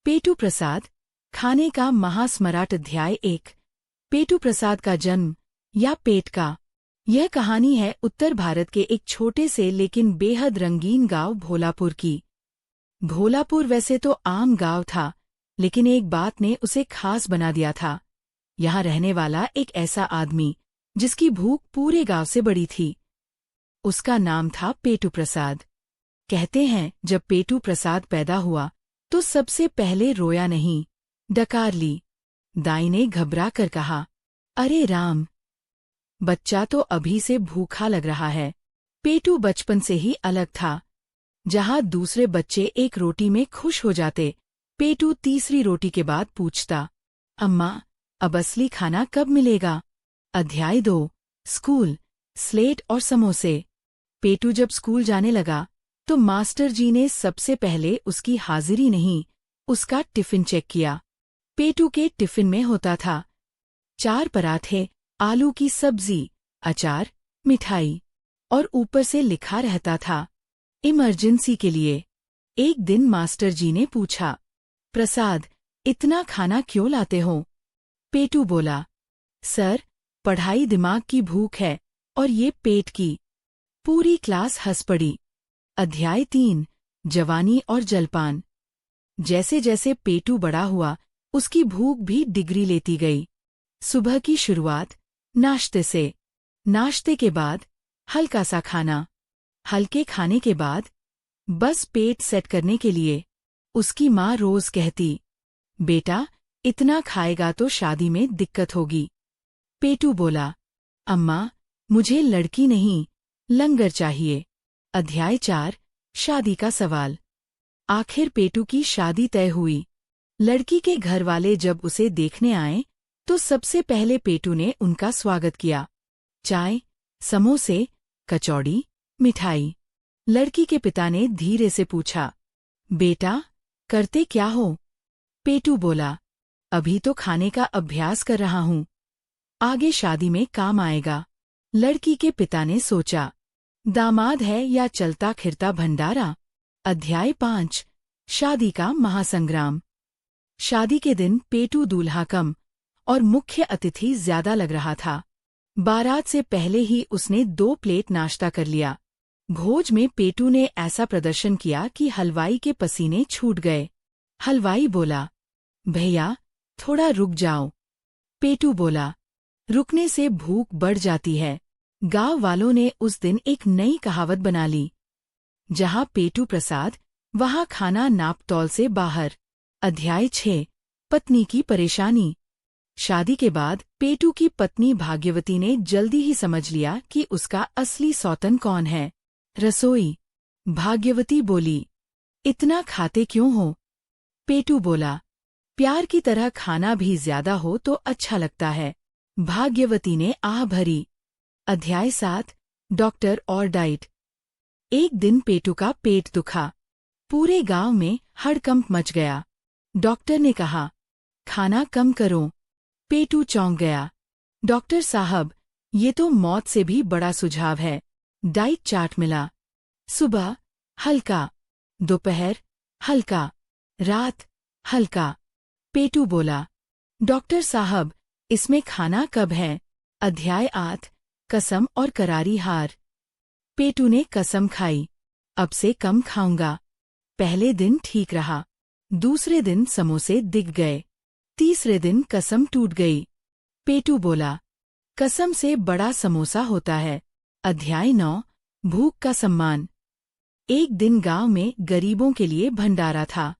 पेटू प्रसाद, खाने का महास्मराट। अध्याय 1। पेटू प्रसाद का जन्म या पेट का। यह कहानी है उत्तर भारत के एक छोटे से लेकिन बेहद रंगीन गांव भोलापुर की। भोलापुर वैसे तो आम गांव था, लेकिन एक बात ने उसे खास बना दिया था। यहाँ रहने वाला एक ऐसा आदमी जिसकी भूख पूरे गांव से बड़ी थी। उसका नाम था पेटू प्रसाद। कहते हैं जब पेटू प्रसाद पैदा हुआ तो सबसे पहले रोया नहीं, डकार ली। दाई ने घबरा कर कहा, अरे राम, बच्चा तो अभी से भूखा लग रहा है। पेटू बचपन से ही अलग था। जहाँ दूसरे बच्चे एक रोटी में खुश हो जाते, पेटू तीसरी रोटी के बाद पूछता, अम्मा, अब असली खाना कब मिलेगा? अध्याय 2। स्कूल, स्लेट और समोसे। पेटू जब स्कूल जाने लगा तो मास्टर जी ने सबसे पहले उसकी हाजिरी नहीं, उसका टिफिन चेक किया। पेटू के टिफिन में होता था 4 पराठे, आलू की सब्जी, अचार, मिठाई, और ऊपर से लिखा रहता था, इमरजेंसी के लिए। एक दिन मास्टर जी ने पूछा, प्रसाद, इतना खाना क्यों लाते हो? पेटू बोला, सर, पढ़ाई दिमाग की भूख है और ये पेट की। पूरी क्लास हंस पड़ी। अध्याय 3। जवानी और जलपान। जैसे जैसे पेटू बड़ा हुआ, उसकी भूख भी डिग्री लेती गई। सुबह की शुरुआत नाश्ते से, नाश्ते के बाद हल्का सा खाना, हल्के खाने के बाद बस पेट सेट करने के लिए। उसकी माँ रोज कहती, बेटा, इतना खाएगा तो शादी में दिक्कत होगी। पेटू बोला, अम्मा, मुझे लड़की नहीं, लंगर चाहिए। अध्याय 4। शादी का सवाल। आखिर पेटू की शादी तय हुई। लड़की के घर वाले जब उसे देखने आए तो सबसे पहले पेटू ने उनका स्वागत किया। चाय, समोसे, कचौड़ी, मिठाई। लड़की के पिता ने धीरे से पूछा, बेटा, करते क्या हो? पेटू बोला, अभी तो खाने का अभ्यास कर रहा हूँ, आगे शादी में काम आएगा। लड़की के पिता ने सोचा, दामाद है या चलता फिरता भंडारा। अध्याय 5। शादी का महासंग्राम। शादी के दिन पेटू दूल्हा कम और मुख्य अतिथि ज्यादा लग रहा था। बारात से पहले ही उसने 2 प्लेट नाश्ता कर लिया। भोज में पेटू ने ऐसा प्रदर्शन किया कि हलवाई के पसीने छूट गए। हलवाई बोला, भैया, थोड़ा रुक जाओ। पेटू बोला, रुकने से भूख बढ़ जाती है। गांव वालों ने उस दिन एक नई कहावत बना ली, जहां पेटू प्रसाद, वहां खाना नाप तौल से बाहर। अध्याय 6। पत्नी की परेशानी। शादी के बाद पेटू की पत्नी भाग्यवती ने जल्दी ही समझ लिया कि उसका असली सौतन कौन है। रसोई। भाग्यवती बोली, इतना खाते क्यों हो? पेटू बोला, प्यार की तरह खाना भी ज्यादा हो तो अच्छा लगता है। भाग्यवती ने आह भरी। अध्याय 7। डॉक्टर और डाइट। एक दिन पेटू का पेट दुखा। पूरे गांव में हड़कंप मच गया। डॉक्टर ने कहा, खाना कम करो। पेटू चौंक गया। डॉक्टर साहब, ये तो मौत से भी बड़ा सुझाव है। डाइट चार्ट मिला। सुबह हल्का, दोपहर हल्का, रात हल्का। पेटू बोला, डॉक्टर साहब, इसमें खाना कब है? अध्याय 8। कसम और करारी हार। पेटू ने कसम खाई, अब से कम खाऊंगा। पहले दिन ठीक रहा, दूसरे दिन समोसे दिख गए, तीसरे दिन कसम टूट गई। पेटू बोला, कसम से बड़ा समोसा होता है। अध्याय 9। भूख का सम्मान। एक दिन गांव में गरीबों के लिए भंडारा था।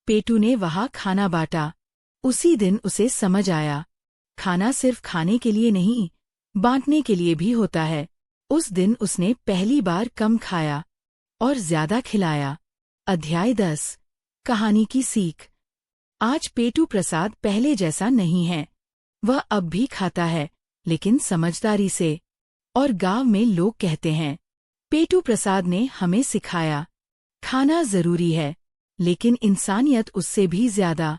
पेटू ने वहां खाना बांटा। उसी दिन उसे समझ आया, खाना सिर्फ खाने के लिए नहीं, बांटने के लिए भी होता है। उस दिन उसने पहली बार कम खाया और ज्यादा खिलाया। अध्याय 10। कहानी की सीख। आज पेटू प्रसाद पहले जैसा नहीं है। वह अब भी खाता है, लेकिन समझदारी से। और गांव में लोग कहते हैं, पेटू प्रसाद ने हमें सिखाया, खाना जरूरी है, लेकिन इंसानियत उससे भी ज्यादा।